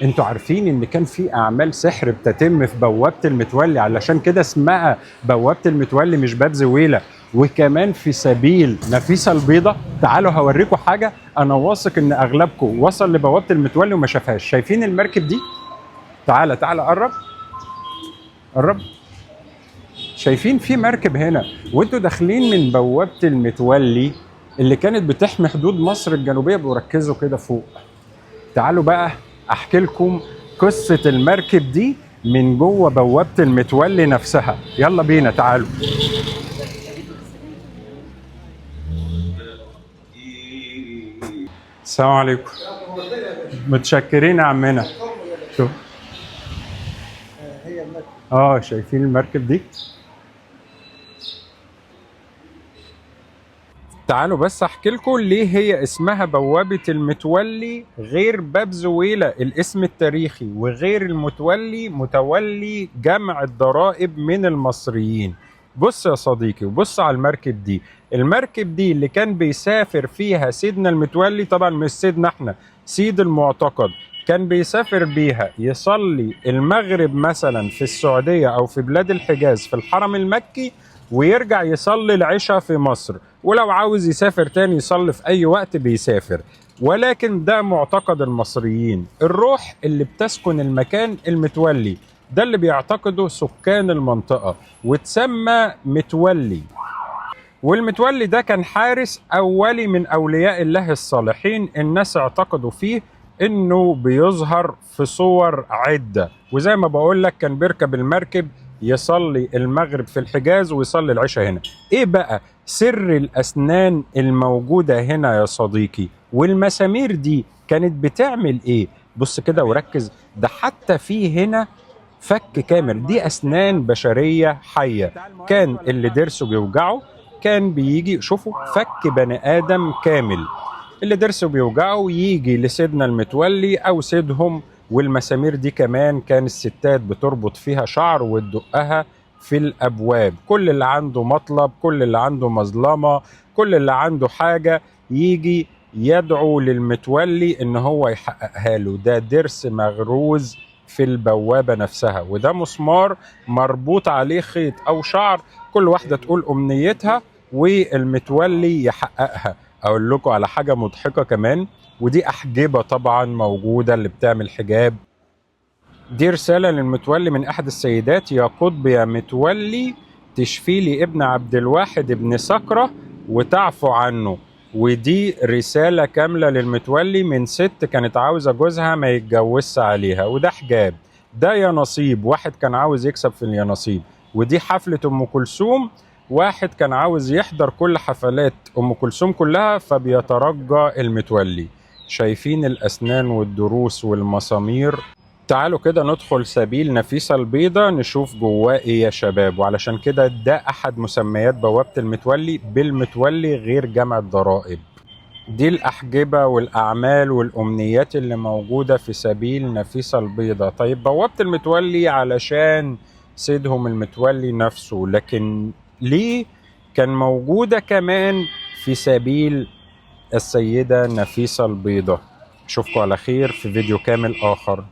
انتوا عارفين ان كان في اعمال سحر بتتم في بوابه المتولي، علشان كده اسمها بوابه المتولي مش باب زويله. وكمان في سبيل نفيسه البيضاء، تعالوا هوريكم حاجه انا واثق ان اغلبكم وصل لبوابه المتولي وما شافهاش. شايفين المركب دي؟ تعالى تعالى قرب قرب. شايفين في مركب هنا وانتوا داخلين من بوابه المتولي اللي كانت بتحمي حدود مصر الجنوبيه. بركزوا كده فوق. تعالوا بقى احكي لكم قصة المركب دي من جوه بوابة المتولي نفسها. يلا بينا تعالوا. السلام عليكم. متشكرين يا عمنا. شوف. شايفين المركب دي؟ تعالوا بس احكي لكم ليه هي اسمها بوابة المتولي غير باب زويلة الاسم التاريخي، وغير المتولي متولي جمع الضرائب من المصريين. بص يا صديقي وبص على المركب دي. المركب دي اللي كان بيسافر فيها سيدنا المتولي، طبعا مش سيدنا احنا، سيد المعتقد، كان بيسافر بيها يصلي المغرب مثلا في السعودية او في بلاد الحجاز في الحرم المكي، ويرجع يصلي العشاء في مصر، ولو عاوز يسافر تاني يصلي في أي وقت بيسافر. ولكن ده معتقد المصريين، الروح اللي بتسكن المكان المتولي، ده اللي بيعتقده سكان المنطقة وتسمى متولي. والمتولي ده كان حارس أولي من أولياء الله الصالحين. الناس اعتقدوا فيه إنه بيظهر في صور عدة، وزي ما بقول لك كان بيركب المركب يصلي المغرب في الحجاز ويصلي العشاء هنا. إيه بقى سر الأسنان الموجودة هنا يا صديقي؟ والمسامير دي كانت بتعمل إيه؟ بص كده وركز، ده حتى في هنا فك كامل، دي أسنان بشرية حية. كان اللي ضرسه بيوجعه كان بيجي، شوفوا، فك بني آدم كامل. اللي ضرسه بيوجعه يجي لسيدنا المتولي أو سيدهم. والمسامير دي كمان كان الستات بتربط فيها شعر وتدقها في الأبواب. كل اللي عنده مطلب، كل اللي عنده مظلمة، كل اللي عنده حاجة يجي يدعو للمتولي إن هو يحققها له. ده ضرس مغروز في البوابة نفسها، وده مسمار مربوط عليه خيط أو شعر، كل واحدة تقول أمنيتها والمتولي يحققها. أقول لكم على حاجة مضحكة كمان، ودي أحجبة طبعا موجودة اللي بتعمل حجاب. دي رسالة للمتولي من أحد السيدات: يا قطب يا متولي، تشفي لي ابن عبد الواحد ابن سكرة وتعفو عنه. ودي رسالة كاملة للمتولي من ست كانت عاوزة جوزها ما يتجوزش عليها. وده حجاب، ده يا نصيب، واحد كان عاوز يكسب في اليانصيب. ودي حفلة أم كلثوم، واحد كان عاوز يحضر كل حفلات أم كلثوم كلها فبيترجى المتولي. شايفين الأسنان والضروس والمسامير؟ تعالوا كده ندخل سبيل نفيسة البيضاء نشوف جواه ايه يا شباب. وعلشان كده ده احد مسميات بوابة المتولي بالمتولي غير جمع الضرائب. دي الأحجبة والأعمال والأمنيات اللي موجودة في سبيل نفيسة البيضاء. طيب بوابة المتولي علشان سيدهم المتولي نفسه، لكن ليه كان موجودة كمان في سبيل السيدة نفيسة البيضاء؟ أشوفكم على خير في فيديو كامل آخر.